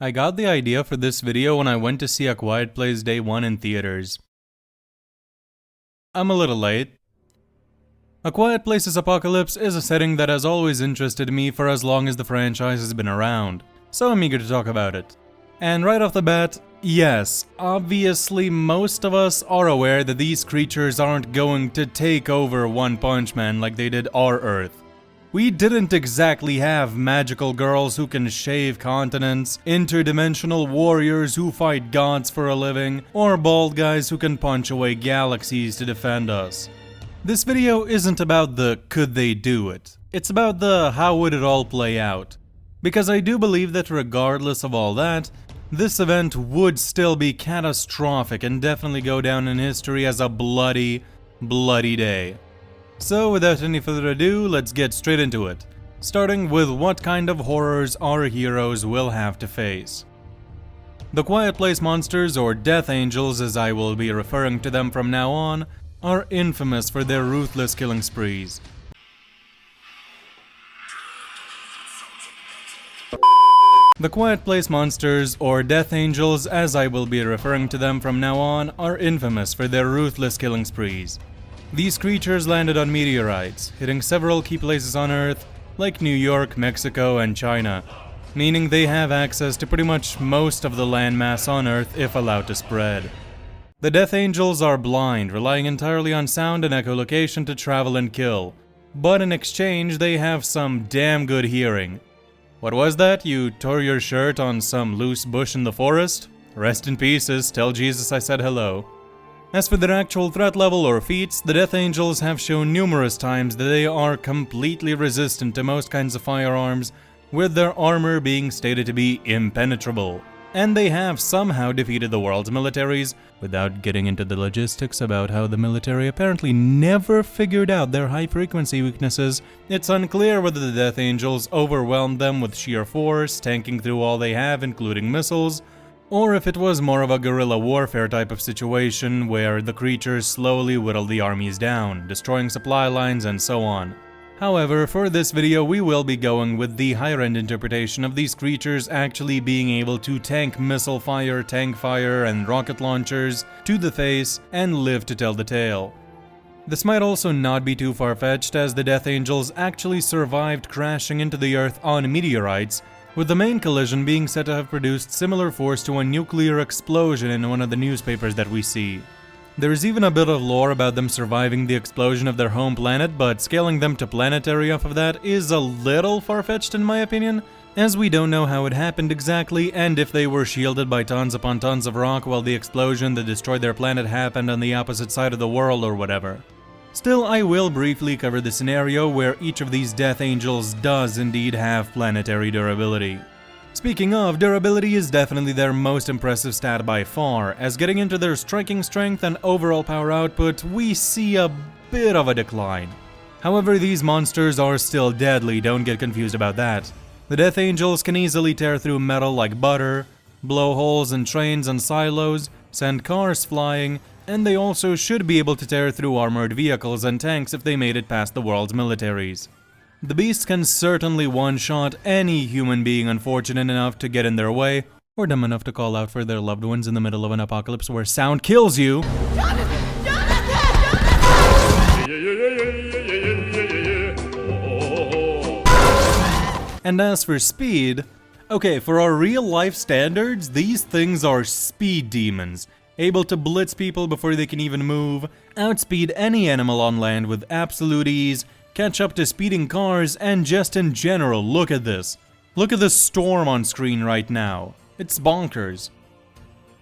I got the idea for this video when I went to see A Quiet Place Day 1 in theaters. I'm a little late. A Quiet Place's apocalypse is a setting that has always interested me for as long as the franchise has been around, so I'm eager to talk about it. And right off the bat, yes, obviously most of us are aware that these creatures aren't going to take over One Punch Man like they did our Earth. We didn't exactly have magical girls who can shave continents, interdimensional warriors who fight gods for a living, or bald guys who can punch away galaxies to defend us. This video isn't about the could they do it, it's about the how would it all play out. Because I do believe that regardless of all that, this event would still be catastrophic and definitely go down in history as a bloody, bloody day. So without any further ado, let's get straight into it, starting with what kind of horrors our heroes will have to face. The Quiet Place monsters, or Death Angels as I will be referring to them from now on, are infamous for their ruthless killing sprees. The Quiet Place monsters, or Death Angels as I will be referring to them from now on, are infamous for their ruthless killing sprees. These creatures landed on meteorites, hitting several key places on Earth, like New York, Mexico, and China, meaning they have access to pretty much most of the landmass on Earth if allowed to spread. The Death Angels are blind, relying entirely on sound and echolocation to travel and kill, but in exchange they have some damn good hearing. What was that? You tore your shirt on some loose bush in the forest? Rest in pieces, tell Jesus I said hello. As for their actual threat level or feats, the Death Angels have shown numerous times that they are completely resistant to most kinds of firearms, with their armor being stated to be impenetrable. And they have somehow defeated the world's militaries, without getting into the logistics about how the military apparently never figured out their high-frequency weaknesses. It's unclear whether the Death Angels overwhelmed them with sheer force, tanking through all they have, including missiles, or if it was more of a guerrilla warfare type of situation where the creatures slowly whittled the armies down, destroying supply lines and so on. However, for this video we will be going with the higher-end interpretation of these creatures actually being able to tank missile fire, tank fire, and rocket launchers to the face and live to tell the tale. This might also not be too far-fetched, as the Death Angels actually survived crashing into the Earth on meteorites, with the main collision being said to have produced similar force to a nuclear explosion in one of the newspapers that we see. There is even a bit of lore about them surviving the explosion of their home planet, but scaling them to planetary off of that is a little far-fetched in my opinion, as we don't know how it happened exactly and if they were shielded by tons upon tons of rock while the explosion that destroyed their planet happened on the opposite side of the world or whatever. Still, I will briefly cover the scenario where each of these Death Angels does indeed have planetary durability. Speaking of, durability is definitely their most impressive stat by far, as getting into their striking strength and overall power output, we see a bit of a decline. However, these monsters are still deadly, don't get confused about that. The Death Angels can easily tear through metal like butter, blow holes in trains and silos, send cars flying, and they also should be able to tear through armored vehicles and tanks if they made it past the world's militaries. The beasts can certainly one-shot any human being unfortunate enough to get in their way, or dumb enough to call out for their loved ones in the middle of an apocalypse where sound kills you. Jonathan! And as for speed, okay, for our real-life standards, these things are speed demons, able to blitz people before they can even move, outspeed any animal on land with absolute ease, catch up to speeding cars, and just in general, look at this. Look at this storm on screen right now. It's bonkers.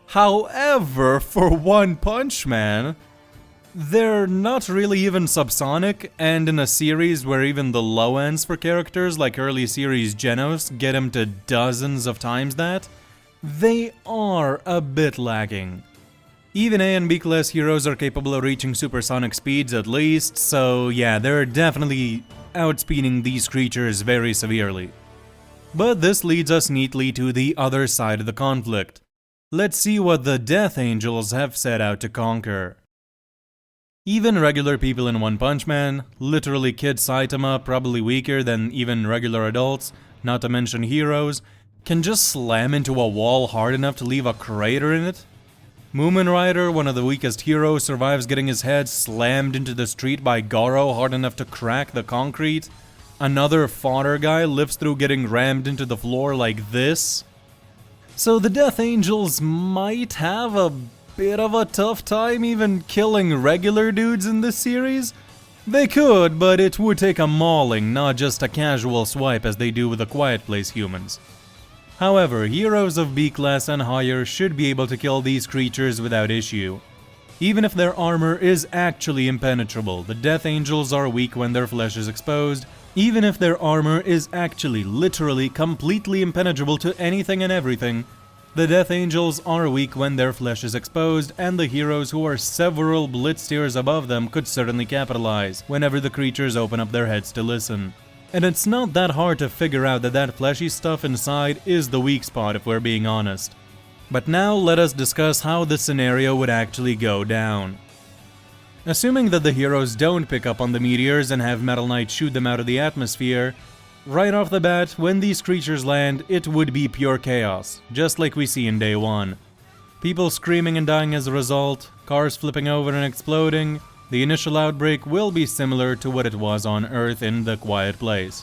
However, for One Punch Man, they're not really even subsonic, and in a series where even the low ends for characters like early series Genos get him to dozens of times that, they are a bit lacking. Even A and B class heroes are capable of reaching supersonic speeds at least, so yeah, they're definitely outspeeding these creatures very severely. But this leads us neatly to the other side of the conflict. Let's see what the Death Angels have set out to conquer. Even regular people in One Punch Man, literally kid Saitama, probably weaker than even regular adults, not to mention heroes, can just slam into a wall hard enough to leave a crater in it. Moomin Rider, one of the weakest heroes, survives getting his head slammed into the street by Goro hard enough to crack the concrete. Another fodder guy lives through getting rammed into the floor like this. So the Death Angels might have a bit of a tough time even killing regular dudes in this series. They could, but it would take a mauling, not just a casual swipe as they do with the Quiet Place humans. However, heroes of B class and higher should be able to kill these creatures without issue. Even if their armor is actually impenetrable, the Death Angels are weak when their flesh is exposed. Even if their armor is actually literally completely impenetrable to anything and everything, the Death Angels are weak when their flesh is exposed, and the heroes who are several blitz tiers above them could certainly capitalize whenever the creatures open up their heads to listen. And it's not that hard to figure out that that fleshy stuff inside is the weak spot if we're being honest. But now let us discuss how this scenario would actually go down. Assuming that the heroes don't pick up on the meteors and have Metal Knight shoot them out of the atmosphere, right off the bat, when these creatures land, it would be pure chaos, just like we see in day one. People screaming and dying as a result, cars flipping over and exploding. The initial outbreak will be similar to what it was on Earth in The Quiet Place.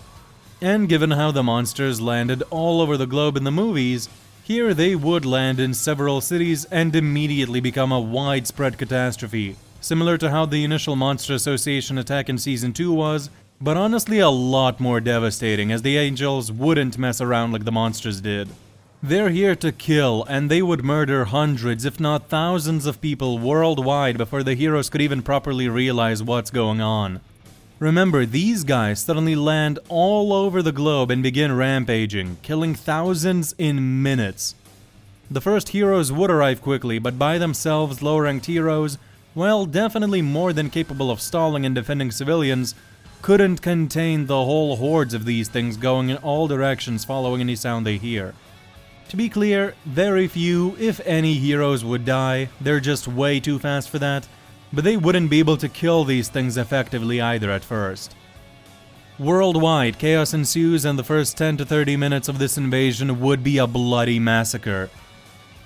And given how the monsters landed all over the globe in the movies, here they would land in several cities and immediately become a widespread catastrophe, similar to how the initial Monster Association attack in Season 2 was, but honestly a lot more devastating as the Angels wouldn't mess around like the monsters did. They're here to kill, and they would murder hundreds if not thousands of people worldwide before the heroes could even properly realize what's going on. Remember, these guys suddenly land all over the globe and begin rampaging, killing thousands in minutes. The first heroes would arrive quickly, but by themselves, low-ranked heroes, well, definitely more than capable of stalling and defending civilians, couldn't contain the whole hordes of these things going in all directions following any sound they hear. To be clear, very few, if any, heroes would die. They're just way too fast for that. But they wouldn't be able to kill these things effectively either at first. Worldwide, chaos ensues, and the first 10 to 30 minutes of this invasion would be a bloody massacre.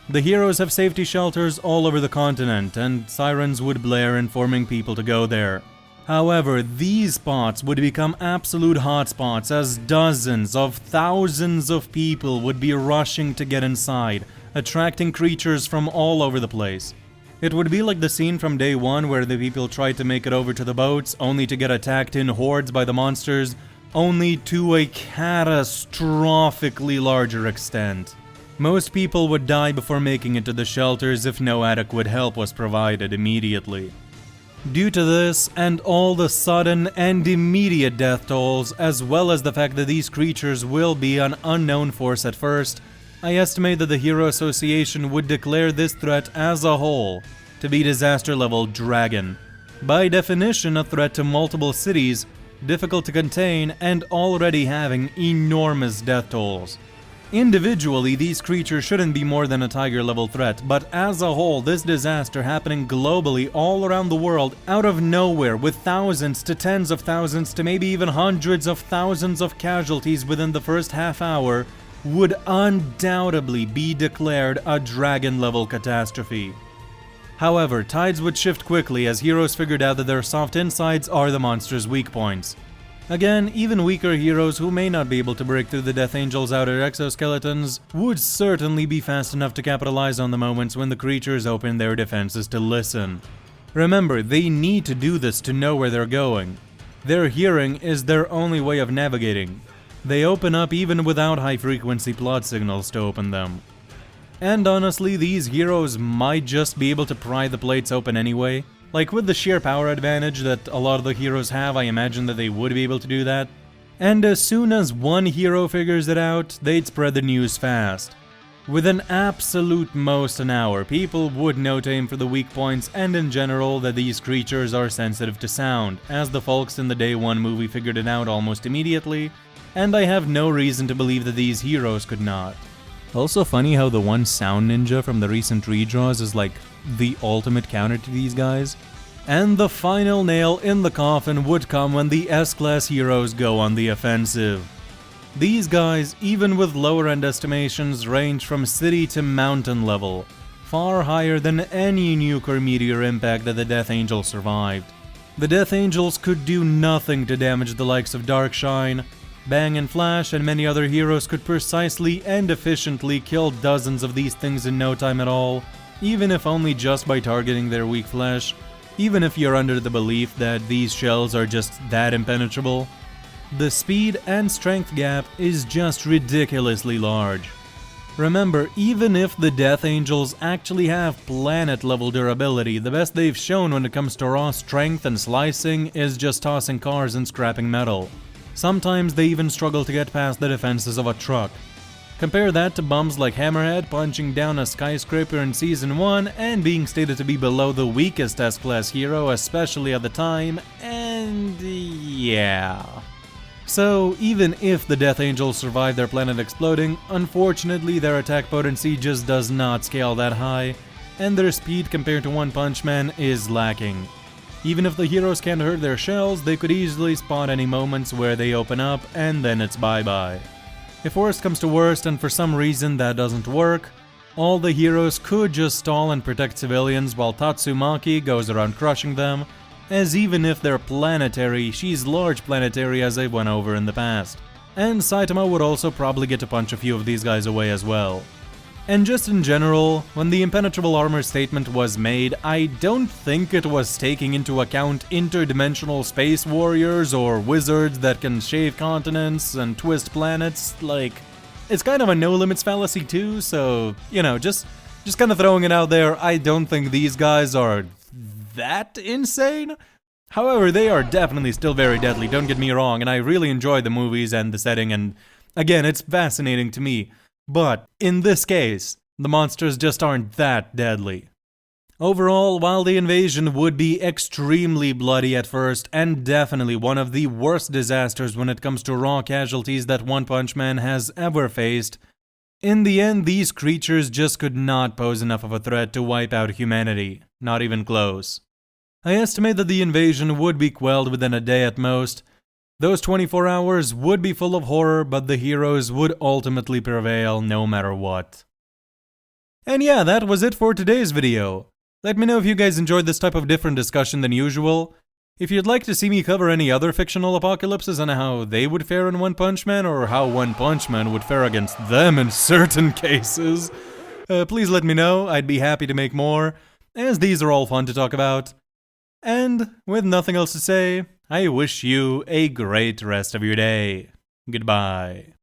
The heroes have safety shelters all over the continent, and sirens would blare informing people to go there. However, these spots would become absolute hotspots as dozens of thousands of people would be rushing to get inside, attracting creatures from all over the place. It would be like the scene from day one where the people tried to make it over to the boats, only to get attacked in hordes by the monsters, only to a catastrophically larger extent. Most people would die before making it to the shelters if no adequate help was provided immediately. Due to this, and all the sudden and immediate death tolls, as well as the fact that these creatures will be an unknown force at first, I estimate that the Hero Association would declare this threat as a whole to be disaster level Dragon. By definition, a threat to multiple cities, difficult to contain, and already having enormous death tolls. Individually, these creatures shouldn't be more than a Tiger level threat, but as a whole, this disaster happening globally all around the world, out of nowhere, with thousands to tens of thousands to maybe even hundreds of thousands of casualties within the first half hour, would undoubtedly be declared a Dragon level catastrophe. However, tides would shift quickly as heroes figured out that their soft insides are the monster's weak points. Again, even weaker heroes who may not be able to break through the Death Angels' outer exoskeletons would certainly be fast enough to capitalize on the moments when the creatures open their defenses to listen. Remember, they need to do this to know where they're going. Their hearing is their only way of navigating. They open up even without high-frequency plot signals to open them. And honestly, these heroes might just be able to pry the plates open anyway. Like, with the sheer power advantage that a lot of the heroes have, I imagine that they would be able to do that. And as soon as one hero figures it out, they'd spread the news fast. Within absolute most an hour, people would know to aim for the weak points and in general that these creatures are sensitive to sound, as the folks in the Day 1 movie figured it out almost immediately, and I have no reason to believe that these heroes could not. Also funny how the one sound ninja from the recent redraws is like the ultimate counter to these guys. And the final nail in the coffin would come when the S-Class heroes go on the offensive. These guys, even with lower-end estimations, range from city to mountain level, far higher than any nuke or meteor impact that the Death Angels survived. The Death Angels could do nothing to damage the likes of Darkshine. Bang and Flash and many other heroes could precisely and efficiently kill dozens of these things in no time at all, even if only just by targeting their weak flesh, even if you're under the belief that these shells are just that impenetrable. The speed and strength gap is just ridiculously large. Remember, even if the Death Angels actually have planet-level durability, the best they've shown when it comes to raw strength and slicing is just tossing cars and scrapping metal. Sometimes they even struggle to get past the defenses of a truck. Compare that to bums like Hammerhead punching down a skyscraper in Season 1 and being stated to be below the weakest S-Class hero, especially at the time, and yeah. So, even if the Death Angels survive their planet exploding, unfortunately their attack potency just does not scale that high, and their speed compared to One Punch Man is lacking. Even if the heroes can't hurt their shells, they could easily spot any moments where they open up, and then it's bye-bye. If worst comes to worst and for some reason that doesn't work, all the heroes could just stall and protect civilians while Tatsumaki goes around crushing them, as even if they're planetary, she's large planetary as I went over in the past. And Saitama would also probably get to punch a few of these guys away as well. And just in general, when the impenetrable armor statement was made, I don't think it was taking into account interdimensional space warriors or wizards that can shave continents and twist planets. Like, it's kind of a no-limits fallacy too, so, you know, just kind of throwing it out there, I don't think these guys are that insane. However, they are definitely still very deadly, don't get me wrong, and I really enjoy the movies and the setting, and again, it's fascinating to me. But in this case, the monsters just aren't that deadly. Overall, while the invasion would be extremely bloody at first, and definitely one of the worst disasters when it comes to raw casualties that One Punch Man has ever faced, in the end, these creatures just could not pose enough of a threat to wipe out humanity. Not even close. I estimate that the invasion would be quelled within a day at most. Those 24 hours would be full of horror, but the heroes would ultimately prevail no matter what. And yeah, that was it for today's video. Let me know if you guys enjoyed this type of different discussion than usual. If you'd like to see me cover any other fictional apocalypses and how they would fare in One Punch Man, or how One Punch Man would fare against them in certain cases, please let me know. I'd be happy to make more, as these are all fun to talk about. And with nothing else to say, I wish you a great rest of your day. Goodbye.